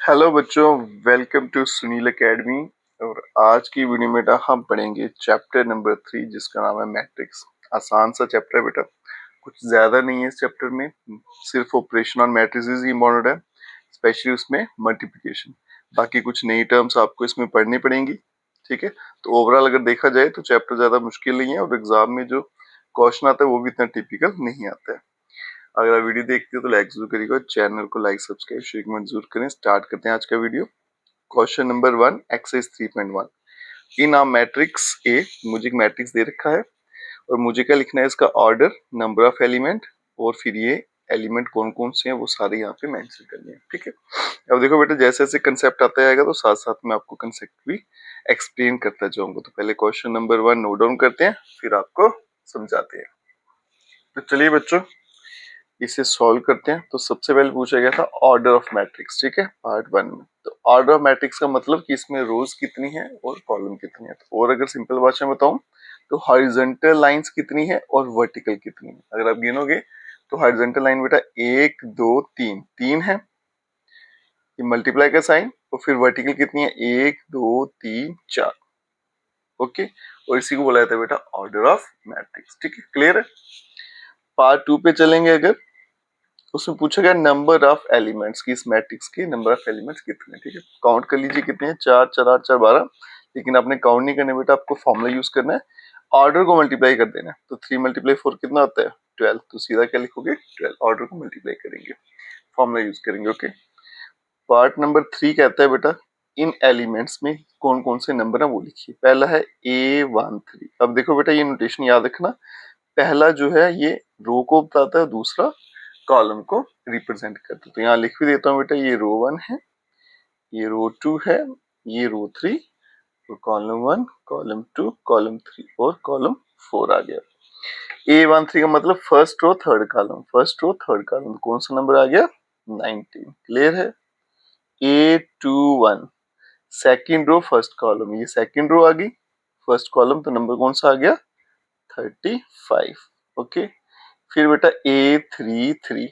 Hello बच्चों, welcome to Sunil academy. और आज की वीडियो में बेटा हम पढ़ेंगे चैप्टर नंबर 3 जिसका नाम है मैट्रिक्स। आसान सा चैप्टर है बेटा, कुछ ज्यादा नहीं है इस चैप्टर में, सिर्फ ऑपरेशन और मैट्रिसेस ही इम्पोर्टेंट है, स्पेशली उसमें मल्टीप्लिकेशन। बाकी कुछ नई टर्म्स आपको इसमें पढ़नी पड़ेंगी। ठीक है, तो ओवरऑल अगर देखा जाए तो चैप्टर ज्यादा मुश्किल नहीं है और एग्जाम में जो क्वेश्चन आता है वो भी इतना टिपिकल नहीं आता है। अगर आप वीडियो देखते हो तो लाइक जरूर करिएगा, चैनल को लाइक सब्सक्राइब शेयर कमेंट जरूर करें। स्टार्ट करते हैं आज का video. Question number 1 exercise 3.1। In a matrix A, मुझे एक मैट्रिक्स दे रखा है और मुझे क्या लिखना है, इसका ऑर्डर, नंबर ऑफ एलिमेंट और फिर ये एलिमेंट कौन कौन से हैं वो सारे यहाँ पे मेंशन करने हैं। ठीक है, अब देखो बेटा, जैसे जैसे कंसेप्ट आता जाएगा तो साथ साथ में आपको कंसेप्ट भी एक्सप्लेन करता जाऊंगा। तो पहले क्वेश्चन नंबर 1 नोट डाउन करते हैं, फिर आपको समझाते हैं। तो चलिए बच्चों, इसे सॉल्व करते हैं। तो सबसे पहले पूछा गया था ऑर्डर ऑफ मैट्रिक्स। ठीक है, पार्ट 1 में। तो ऑर्डर ऑफ मैट्रिक्स का मतलब कि इसमें रोज कितनी है और कॉलम कितनी है। तो और अगर सिंपल भाषा में बताऊं तो हॉरिजॉन्टल लाइंस कितनी है और वर्टिकल कितनी है। अगर आप गिनोगे तो हॉरिजॉन्टल लाइन बेटा 1 2 3 3 है, ये मल्टीप्लाई का साइन, और फिर वर्टिकल कितनी है 1 2 3 4। ओके, और इसी को बोला जाता है बेटा ऑर्डर ऑफ मैट्रिक्स। ठीक है, क्लियर है। पार्ट 2 पे चलेंगे। अगर उसमें पूछा गया नंबर ऑफ एलिमेंट्स की, इस मैट्रिक्स के नंबर ऑफ एलिमेंट्स कितने। ठीक है, काउंट कर लीजिए कितने हैं, 4 4 8 4 12। लेकिन आपने काउंट नहीं करना बेटा, आपको फॉर्मूला यूज करना है, ऑर्डर को मल्टीप्लाई कर देना है। तो 3 × 4 कितना होता है 12। तो सीधा क्या लिखोगे 12, ऑर्डर को मल्टीप्लाई करेंगे, फॉर्मूला यूज करेंगे। ओके, पार्ट नंबर 3 कहता है बेटा इन एलिमेंट्स में कौन कौन से नंबर है वो लिखिए। पहला है A13। अब देखो बेटा, ये नोटेशन याद रखना, पहला जो है ये रो को बताता है, दूसरा कॉलम को रिप्रेजेंट करता है। तो यहाँ लिख भी देता हूँ बेटा, ये रो 1 है, ये रो 2 है, ये रो 3, और कॉलम 1 कॉलम 2 कॉलम 3 और कॉलम 4 आ गया। A13 का मतलब first row third column, first row third column. कौन सा नंबर आ गया 19। क्लियर है। A21 second row first column, ये सेकंड रो आ गई, फर्स्ट कॉलम, तो नंबर कौन सा आ गया 35। ओके, फिर बेटा A33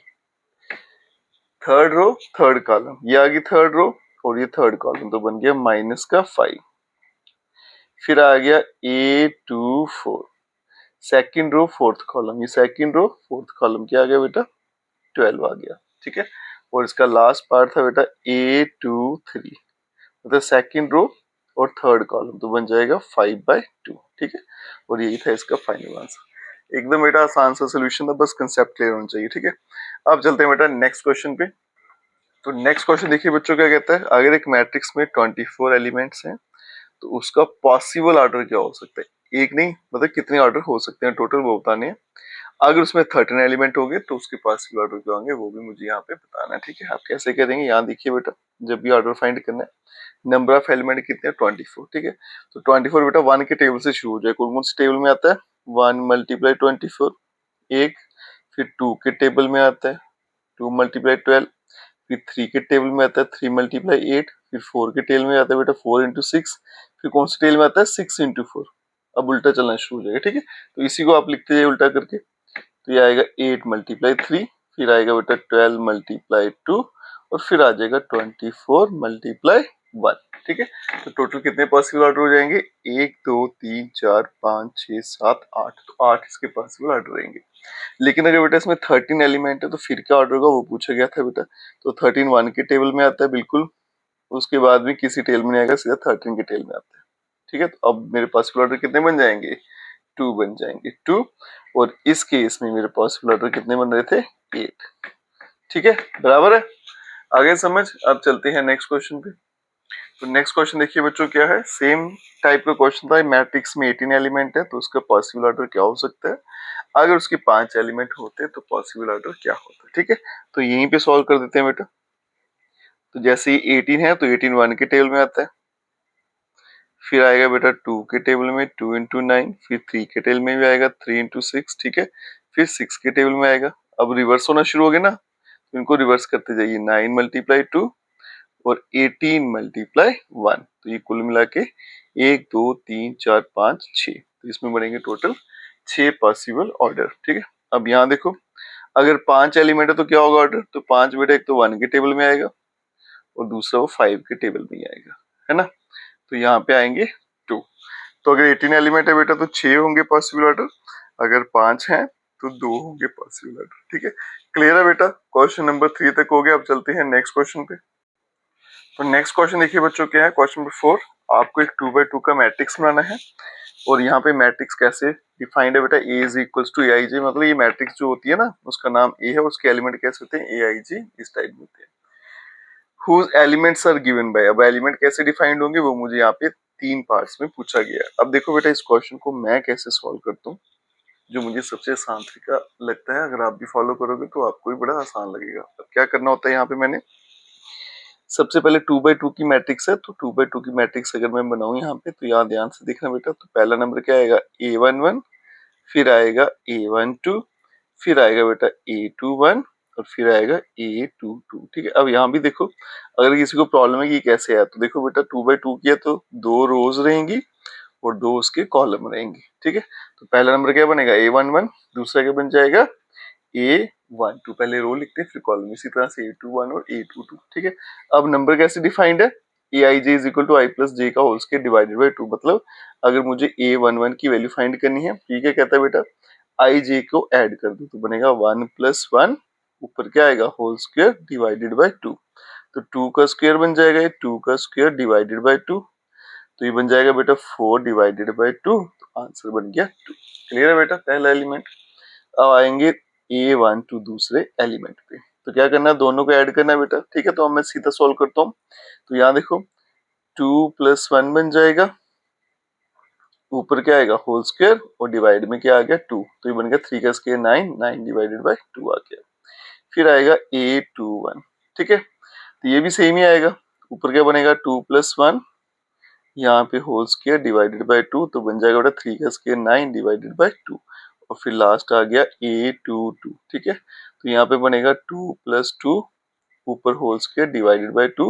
third row third column, ये आ गई थर्ड रो और ये थर्ड कॉलम, तो बन गया -5। फिर आ गया A24 second row fourth column, ये सेकंड रो फोर्थ कॉलम, क्या आ गया बेटा 12 आ गया। ठीक है, और इसका लास्ट पार्ट था बेटा A23 मतलब सेकंड रो और थर्ड कॉलम, तो बन जाएगा 5/2। ठीक है, और यही था इसका फाइनल आंसर। एकदम बेटा आसान सा सोल्यूशन था, बस कंसेप्ट क्लियर होना चाहिए। ठीक है, अब चलते हैं बेटा नेक्स्ट क्वेश्चन पे। तो नेक्स्ट क्वेश्चन देखिए बच्चों, क्या कहता है, अगर एक मैट्रिक्स में 24 एलिमेंट्स हैं तो उसका पॉसिबल ऑर्डर क्या हो सकता है। एक नहीं, मतलब कितने ऑर्डर हो सकते हैं टोटल वो बताने हैं। अगर उसमें 13 एलिमेंट होंगे तो उसके पॉसिबल ऑर्डर क्या होंगे वो भी मुझे यहाँ पे बताना है। ठीक है, आप कैसे करेंगे, यहाँ देखिए बेटा, जब भी ऑर्डर फाइंड करना है, नंबर ऑफ एलिमेंट कितने हैं 24। ठीक है, तो 24 बेटा 1 के टेबल से शुरू हो जाए। कौन कौन से टेबल में आता है 1 × 24 एक, फिर 2 के टेबल में आता है 2 × 12, फिर 3 के टेबल में आता है 3 × 8, फिर 4 के टेबल में आता है बेटा 4 × 6, फिर कौन से टेबल में आता है 6 × 4। अब उल्टा चलना शुरू हो जाएगा। ठीक है, तो इसी को आप लिखते जाइए उल्टा करके। तो ये आएगा 8 × 3, फिर आएगा बेटा 12 × 2, और फिर आ जाएगा 24 × 1। ठीक है, तो टोटल कितने पॉसिबल ऑर्डर हो जाएंगे 1 2 3 4 5 6 7 8। तो 8 इसके पॉसिबल ऑर्डर रहेंगे। लेकिन अगर बेटा इसमें 13 एलिमेंट है तो फिर क्या ऑर्डर होगा वो पूछा गया था बेटा। तो 13 1 के टेबल में आता है बिल्कुल, उसके बाद भी किसी टेबल में नहीं आएगा, सीधा 13 के टेबल में आता है। ठीक है, तो अब मेरे पॉसिबल ऑर्डर कितने बन जाएंगे 2 बन जाएंगे 2, और इस केस में मेरे पॉसिबल ऑर्डर कितने बन रहे थे 8। ठीक है, बराबर है, आगे समझ। अब चलते हैं नेक्स्ट क्वेश्चन पे। तो नेक्स्ट क्वेश्चन देखिए बच्चों, क्या है, सेम टाइप का क्वेश्चन था। मैट्रिक्स में 18 एलिमेंट है तो उसका पॉसिबल ऑर्डर क्या हो सकता है, अगर उसके 5 एलिमेंट होते तो पॉसिबल ऑर्डर क्या होता है। ठीक है, तो यहीं पे सॉल्व कर देते हैं बेटा। तो जैसे ये 18 है तो 18 1 के टेबल में आता है, फिर आएगा बेटा 2 के टेबल में 2 × 9, फिर 3 के टेबल में भी आएगा 3 × 6। ठीक है, फिर 6 के टेबल में आएगा। अब रिवर्स होना शुरू हो गया ना, तो इनको रिवर्स करते जाइए, 9 × 2 और 18 × 1। तो ये कुल मिला के 1 2 3 4 5 6, तो इसमें बनेंगे टोटल 6 पॉसिबल ऑर्डर। ठीक है, अब यहाँ देखो, अगर 5 एलिमेंट है तो क्या होगा ऑर्डर, तो 5 बेटा एक तो 1 के टेबल में आएगा, और दूसरा वो 5 के टेबल में ही आएगा, है ना। तो यहाँ पे आएंगे 2। तो अगर 18 एलिमेंट है बेटा तो 6 होंगे पॉसिबल ऑर्डर, अगर 5 हैं तो 2 होंगे पॉसिबल ऑर्डर। ठीक है, क्लियर है बेटा। क्वेश्चन नंबर 3 तक हो गया। अब चलते हैं नेक्स्ट क्वेश्चन पे। तो नेक्स्ट क्वेश्चन देखिए बच्चों क्या है, क्वेश्चन नंबर 4। आपको एक 2x2 का मैट्रिक्स बनाना है और यहाँ पे मैट्रिक्स कैसे डिफाइंड है बेटा, ए इज इक्वल टू ए आई जी, मतलब ये मैट्रिक्स जो होती है ना उसका नाम ए है, उसके एलिमेंट कैसे होते हैं, ए आई जी, इस टाइप में होते हैं। Whose elements are given by, अब एलिमेंट कैसे डिफाइंड होंगे वो मुझे यहाँ पे 3 पार्ट्स में पूछा गया है। अब देखो बेटा इस क्वेश्चन को मैं कैसे सॉल्व करता हूँ, जो मुझे सबसे आसान तरीका लगता है। अगर आप भी फॉलो करोगे तो आपको भी बड़ा आसान लगेगा। अब क्या करना होता है, यहाँ पे मैंने सबसे पहले 2x2 की मैट्रिक्स है, तो 2x2 की मैट्रिक्स अगर मैं बनाऊं यहाँ पे, तो यहाँ ध्यान से देखना बेटा। तो पहला नंबर क्या आएगा, A11, फिर आएगा A12, फिर आएगा बेटा A21 और फिर आएगा A22। ठीक है, अब यहाँ भी देखो, अगर किसी को प्रॉब्लम है कि कैसे है, तो देखो बेटा 2x2 की है तो 2 रोज रहेंगी और 2 उसके कॉलम रहेंगे। ठीक है, तो पहला नंबर क्या बनेगा, A11, दूसरा क्या बन जाएगा A12, पहले रो लिखते हैं फिर कॉलम, इसी तरह से A21 और A22। ठीक है, अब नंबर कैसे डिफाइंड है, A I J is equal to I plus J का होल स्क्वायर डिवाइडेड बाई 2, मतलब अगर मुझे A11 की वैल्यू फाइंड करनी है, तो ये क्या कहता है बेटा, आई जे को ऐड कर दो तो बनेगा 1 + 1, ऊपर क्या आएगा होल स्क्वायर डिवाइडेड बाई 2, तो 2 का स्क्वायर बन जाएगा, 2 का स्क्वायर डिवाइडेड बाई 2, तो ये बन जाएगा बेटा 4 डिवाइडेड बाई 2, तो आंसर बन गया 2। क्लियर है बेटा पहला एलिमेंट। अब आएंगे A12 दूसरे एलिमेंट पे, तो क्या करना है, दोनों को ऐड करना है बेटा। ठीक है, तो अब मैं सीधा सॉल्व करता हूँ। तो यहाँ देखो 2 + 1 बन जाएगा, ऊपर क्या आएगा होल स्क्वायर और डिवाइड में क्या आ गया 2, तो ये बन गया 3 का स्क्वायर 9, 9 डिवाइडेड बाई 2 आ गया। फिर आएगा A21। ठीक है, तो ये भी सेम ही आएगा, ऊपर क्या बनेगा 2 + 1, यहाँ पे होल स्क्वायर डिवाइडेड बाई 2, तो बन जाएगा बेटा 3 का स्क्वायर 9 डिवाइडेड बाई 2, और फिर लास्ट आ गया A22। ठीक है, तो यहाँ पे बनेगा 2 + 2, ऊपर होल स्क्वायर डिवाइडेड बाई 2,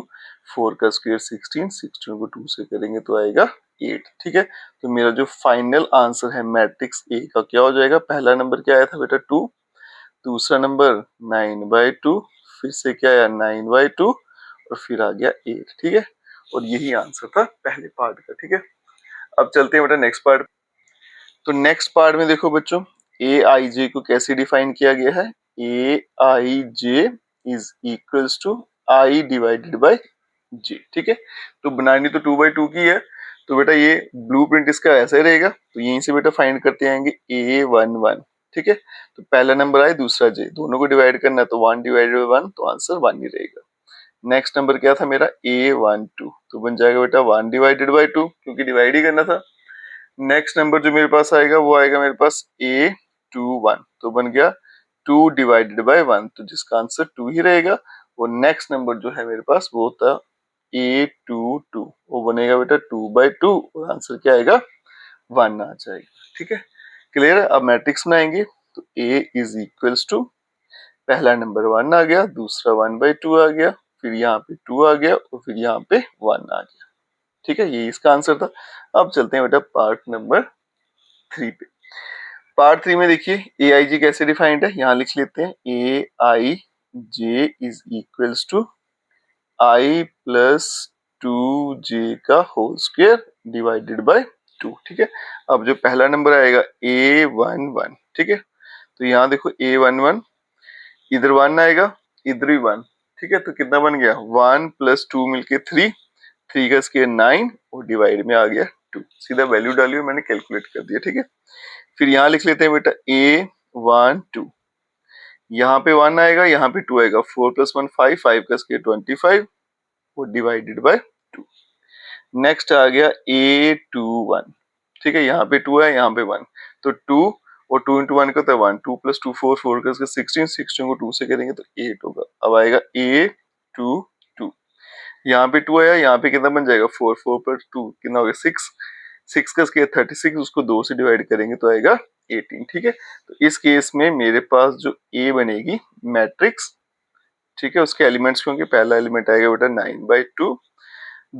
4 का स्क्वायर 16, 16 को 2 से करेंगे तो आएगा 8। ठीक है, तो मेरा जो फाइनल आंसर है मैट्रिक्स ए का क्या हो जाएगा, पहला नंबर क्या आया था बेटा 2, दूसरा नंबर 9/2, फिर से क्या आया 9/2, और फिर आ गया 8। ठीक है, और यही आंसर था पहले पार्ट का। ठीक है, अब चलते हैं बेटा नेक्स्ट पार्ट। तो नेक्स्ट पार्ट में देखो बच्चों, ए आई जे को कैसे डिफाइन किया गया है, A I J is equals to I divided by J. ठीक है, तो बनानी तो 2/2 की है, तो बेटा ये ब्लूप्रिंट इसका ऐसा ही रहेगा, तो यहीं से बेटा फाइंड करते आएंगे A11। ठीक है, तो पहला नंबर आए दूसरा जे, दोनों को डिवाइड करना है तो 1 डिवाइडेड बाई 1, तो आंसर 1 ही रहेगा। नेक्स्ट नंबर क्या था मेरा A12, तो बन जाएगा बेटा 1 डिवाइडेड बाई 2, क्योंकि डिवाइड ही करना था। नेक्स्ट नंबर जो मेरे पास आएगा वो आएगा मेरे पास A21, तो बन गया 2 डिवाइडेड बाई 1, तो जिसका आंसर 2 ही रहेगा। और नेक्स्ट नंबर जो है मेरे पास वो था A22, वो बनेगा बेटा 2/2, और आंसर क्या आएगा 1 आ जाएगा। ठीक है, क्लियर है। अब मैट्रिक्स बनाएंगे, तो A इज इक्वल्स टू, पहला नंबर 1 आ गया, दूसरा 1/2 आ गया, फिर यहाँ पे 2 आ गया, और फिर यहाँ पे 1 आ गया। ठीक है, ये इसका आंसर था। अब चलते हैं बेटा पार्ट नंबर 3 पे। पार्ट 3 में देखिए ए आई जी कैसे डिफाइंड है, यहाँ लिख लेते हैं A I J is equals to I plus 2j का होल स्क्वायर डिवाइडेड बाय 2। ठीक है, अब जो पहला नंबर आएगा A11। ठीक है, तो यहाँ देखो A11, इधर 1 आएगा, इधर भी 1। ठीक है, तो कितना बन गया 1 + 2 मिलके 3, 3 का स्क्वायर 9, और डिवाइड में आ गया 2, सीधा वैल्यू डाली और मैंने कैलकुलेट कर दिया। ठीक है, फिर यहाँ लिख लेते हैं बेटा A12, यहाँ पे 1 आएगा, यहाँ पे 2 आएगा, 4 + 1 5, 5 का स्क्वायर 25, और डिवाइडेड बाय 2। नेक्स्ट आ गया A21। ठीक है, यहाँ पे 2 है, यहाँ पे 1, तो 2 और 2 × 1 का 1, 2 + 2 4, 4 का 16, 16 को 2 से करेंगे तो 8 होगा। अब आएगा A22, यहाँ पे 2 आया, यहाँ पे कितना बन जाएगा 4, 4 + 2 कितना हो गया 6, 6 का स्क्वायर 36, उसको 2 से डिवाइड करेंगे तो आएगा 18। ठीक है, तो इस केस में मेरे पास जो A बनेगी मैट्रिक्स, ठीक है, उसके एलिमेंट्स होंगे, पहला एलिमेंट आएगा बेटा 9/2,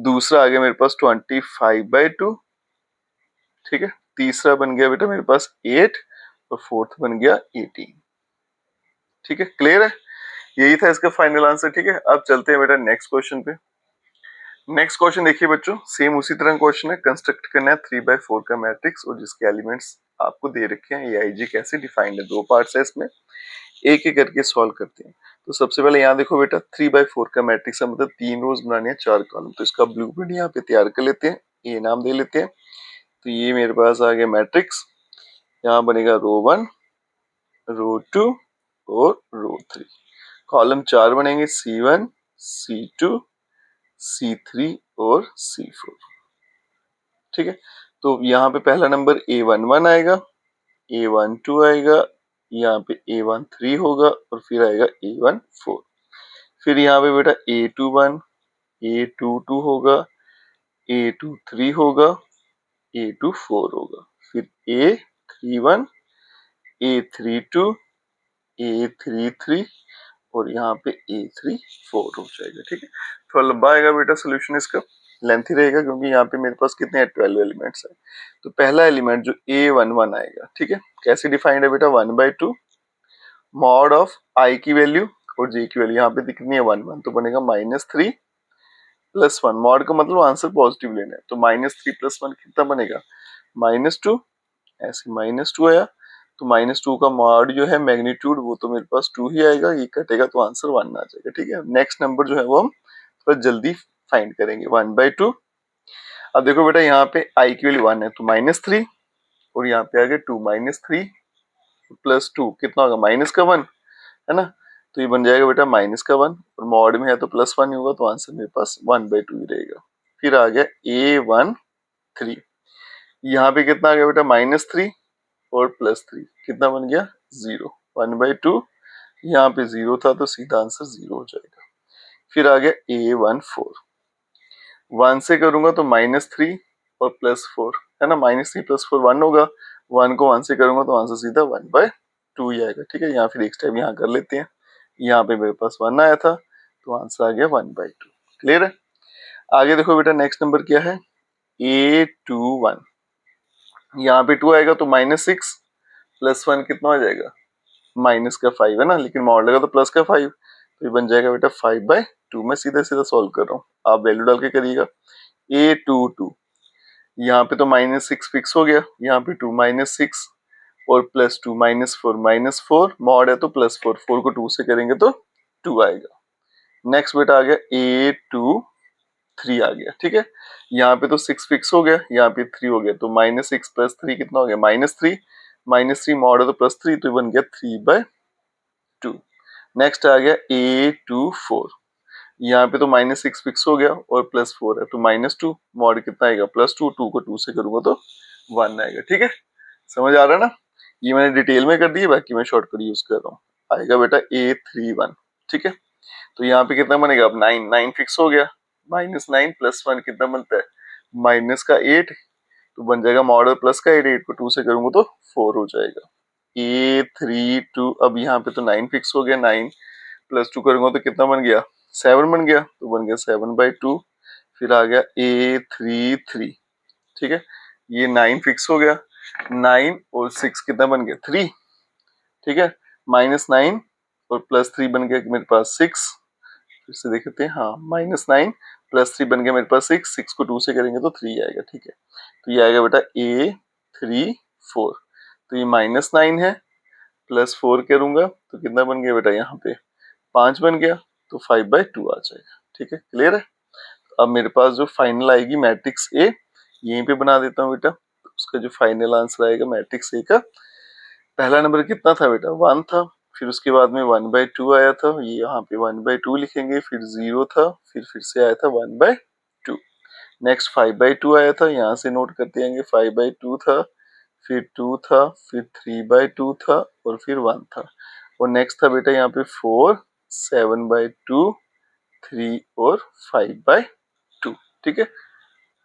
दूसरा आ गया मेरे पास 25/2, ठीक है, तीसरा बन गया बेटा मेरे पास 8, और फोर्थ बन गया 18। ठीक है, क्लियर है। यही था इसका फाइनल आंसर। ठीक है, अब चलते हैं बेटा नेक्स्ट क्वेश्चन पे। नेक्स्ट क्वेश्चन देखिए बच्चों, सेम उसी तरह क्वेश्चन है, कंस्ट्रक्ट करना है 3/4 का मैट्रिक्स और जिसके एलिमेंट्स आपको दे रखे हैं, AIG कैसे डिफाइंड है। दो पार्ट्स है इसमें, एक एक करके सॉल्व करते हैं। तो सबसे पहले यहाँ देखो बेटा 3/4 का मैट्रिक्स है, मतलब 3 रोज बनाने हैं 4 कॉलम। तो इसका ब्लूप्रिंट यहाँ पे तैयार कर लेते हैं, ये नाम दे लेते हैं। तो ये मेरे पास आ गया मैट्रिक्स, यहाँ बनेगा रो 1, रो 2 और रो 3। कॉलम 4 बनेंगे C1, C2, C3 और C4। ठीक है, तो यहाँ पे पहला नंबर A11 आएगा, A12 आएगा, यहाँ पे A13 होगा और फिर आएगा A14। फिर यहाँ पे बेटा A21, A22 होगा, A23 होगा, A24 होगा, फिर A31, A32, A33 और यहाँ पे A34 हो जाएगा। ठीक है, थोड़ा लंबा आएगा बेटा सोल्यूशन, इसका लेंथी रहेगा क्योंकि यहाँ पे मेरे पास कितने हैं 12 एलिमेंट्स है। तो पहला एलिमेंट जो A11 आएगा, ठीक है, कैसे डिफाइंड है बेटा 1/2 मॉड ऑफ I की वैल्यू और J की वैल्यू, यहाँ पे कितनी है 1 तो बनेगा -3 + 1। मॉड का मतलब आंसर पॉजिटिव लेना है, तो -3 + 1 कितना बनेगा -2। ऐसे -2 आया, तो -2 का मॉड जो है मैग्नीट्यूड वो तो मेरे पास 2 ही आएगा, ये कटेगा तो आंसर 1 आ जाएगा। ठीक है, नेक्स्ट नंबर जो है वो हम थोड़ा जल्दी फाइंड करेंगे 1/2। अब देखो बेटा यहाँ पे I की वैल्यू 1 है तो -3 और यहाँ पे आ गया 2 -3 + 2 कितना होगा -1 है ना, तो ये बन जाएगा बेटा -1 और मॉड में है तो +1 ही होगा, तो आंसर मेरे पास 1/2 ही रहेगा। फिर आ गया A13, यहाँ पे कितना आ गया बेटा -3 और +3 कितना बन गया 0, 1/2 यहाँ पे 0 था तो सीधा आंसर 0 हो जाएगा। फिर आ गया A14, 1 से करूंगा तो -3 और +4 है ना, -3 + 4 1 होगा, 1 को 1 से करूंगा तो आंसर सीधा 1/2 ही आएगा। ठीक है, यहाँ फिर एक स्टेप यहाँ कर लेते हैं, यहाँ पे मेरे पास 1 आया था तो आंसर आ गया 1/2। क्लियर है, आगे देखो बेटा नेक्स्ट नंबर क्या है A21, यहाँ पे 2 आएगा तो -6 + 1 कितना हो जाएगा -5 है ना, लेकिन मॉड लगा तो प्लस का 5, तो ये बन जाएगा बेटा 5/2। मैं सीधा सीधा सॉल्व कर रहा हूँ, आप वैल्यू डाल के करिएगा। A22, यहाँ पे तो -6 फिक्स हो गया, यहाँ पे 2 -6 और +2 -4 मॉड है तो +4, 4 को 2 से करेंगे तो 2 आएगा। नेक्स्ट बेटा आ गया A23 आ गया। ठीक है, यहाँ पे तो 6 फिक्स हो गया, यहाँ पे 3 हो गया, तो -6 + 3 कितना हो गया -3, -3 मॉड है तो +3, तो बन गया 3/2। नेक्स्ट आ गया A24, यहाँ पे तो -6 फिक्स हो गया और +4 है तो -2 मॉड कितना आएगा +2, 2 को 2 से करूंगा तो 1 आएगा। ठीक है, समझ आ रहा है ना, ये मैंने डिटेल में कर दी है, बाकी मैं शॉर्टकट यूज कर रहा हूँ। आएगा बेटा A31। ठीक है, तो यहाँ पे कितना बनेगा अब 9 फिक्स हो गया, -9 + 1 कितना बनता है -8, तो बन जाएगा मॉड और प्लस का 8 को 2 से करूंगा तो 4 हो जाएगा। A32, अब यहाँ पे तो 9 फिक्स हो गया, 9 + 2 करूंगा तो कितना बन गया 7 बन गया, तो बन गया 7/2। फिर आ गया A33। ठीक है, ये 9 फिक्स हो गया, 9 और 6 कितना बन गया 3। ठीक है, -9 और +3 बन गया मेरे पास 6। फिर से देखते हैं, हाँ -9 + 3 बन गया मेरे पास 6, 6 को 2 से करेंगे तो 3 आएगा। ठीक है, तो ये आएगा बेटा A34, तो ये -9 है +4 करूंगा तो कितना बन गया बेटा यहाँ पे 5 बन गया, तो 5/2 आ जाएगा। ठीक है, क्लियर है। अब मेरे पास जो फाइनल आएगी मैट्रिक्स ए, यहीं पे बना देता हूँ बेटा, तो उसका जो फाइनल आंसर आएगा मैट्रिक्स ए का, पहला नंबर कितना था बेटा 1 था, फिर उसके बाद में 1/2 आया था, ये यहाँ पे 1/2 लिखेंगे, फिर 0 था, फिर से आया था 1/2। नेक्स्ट 5/2 आया था, यहाँ से नोट करते आएंगे 5/2 था, फिर 2 था, फिर 3/2 था और फिर 1 था, और नेक्स्ट था बेटा यहाँ पे 4, 7/2, 3 और 5/2। ठीक है,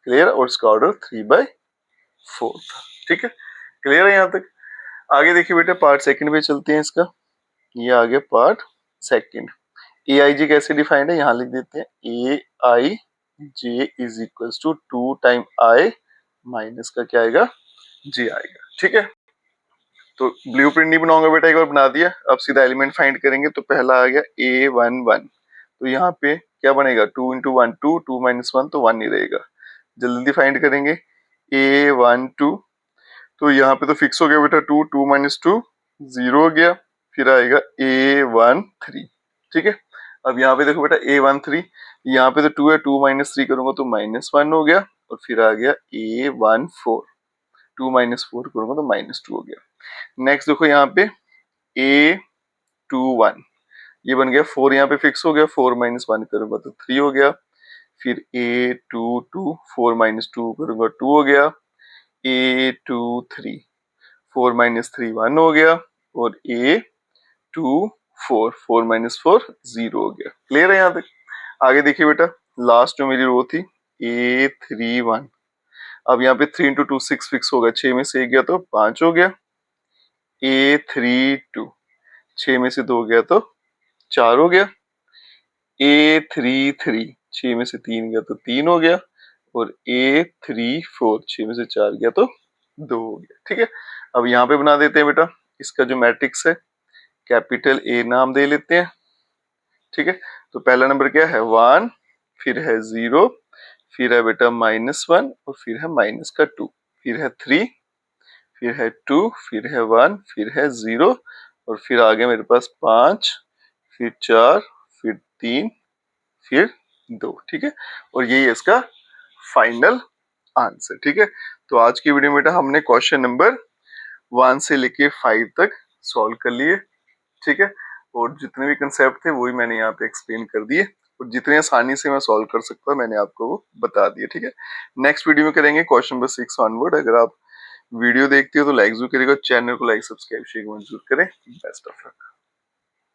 क्लियर, और इसका ऑर्डर 3/4 था। ठीक है, क्लियर है यहाँ तक। आगे देखिए बेटा पार्ट सेकंड पे चलते हैं इसका, ये आ गया पार्ट सेकंड। AIJ कैसे डिफाइंड है, यहाँ लिख देते हैं AIJ is equal to 2 time I minus का क्या आएगा J आएगा। ठीक है, तो ब्लूप्रिंट नहीं बनाऊंगा बेटा, एक बार बना दिया। अब सीधा एलिमेंट फाइंड करेंगे। तो पहला आ गया A11, तो यहाँ पे क्या बनेगा 2 इंटू 1 2, 2 माइनस 1 तो 1 ही रहेगा। जल्दी फाइंड करेंगे A12, तो यहाँ पे तो फिक्स हो गया बेटा 2, 2 माइनस 2 0 हो गया। फिर आएगा A13, ठीक है। अब यहाँ पे देखो बेटा A13, यहाँ पे तो 2 है, 2 माइनस 3 करूंगा तो -1 हो गया। और फिर आ गया A14, 2 माइनस 4 करूंगा तो -2 हो गया। नेक्स्ट देखो यहाँ पे A21, ये बन गया 4, यहाँ पे फिक्स हो गया, 4 माइनस 1 करूंगा तो 3 हो गया। फिर A22, 4 माइनस 2 करूंगा 2 हो गया। A23, 4 माइनस 3 1 हो गया। और A24, 4 माइनस 4 0 हो गया। क्लियर है यहाँ तक? आगे देखिए बेटा, लास्ट जो मेरी रो थी A31, अब यहाँ पे 3 इंटू 2 6 फिक्स होगा, 6 में से 1 गया तो 5 हो गया। A32, 6 में से 2 गया तो 4 हो गया। A33, 6 में से 3 गया तो 3 हो गया। और A34, 6 में से 4 गया तो 2 हो गया। ठीक है, अब यहाँ पे बना देते हैं बेटा, इसका जो मैट्रिक्स है कैपिटल A नाम दे लेते हैं। ठीक है, तो पहला नंबर क्या है 1, फिर है 0, फिर है बेटा -1 और फिर है माइनस का 2, फिर है 3, फिर है 2, फिर है 1, फिर है 0 और फिर आ गया मेरे पास 5, फिर 4, फिर 3, फिर 2। ठीक है, और यही है इसका फाइनल आंसर। ठीक है, तो आज की वीडियो में बेटा हमने क्वेश्चन नंबर 1 से लेके 5 तक सॉल्व कर लिए। ठीक है, और जितने भी कंसेप्ट थे वही मैंने यहाँ पे एक्सप्लेन कर दिए, और जितने आसानी से मैं सॉल्व कर सकता हूँ मैंने आपको वो बता दिया। ठीक है, नेक्स्ट वीडियो में करेंगे क्वेश्चन नंबर 6 ऑनवर्ड। अगर आप वीडियो देखते हो तो लाइक जरूर करिएगा, चैनल को लाइक सब्सक्राइब शेयर जरूर करें। Best of luck.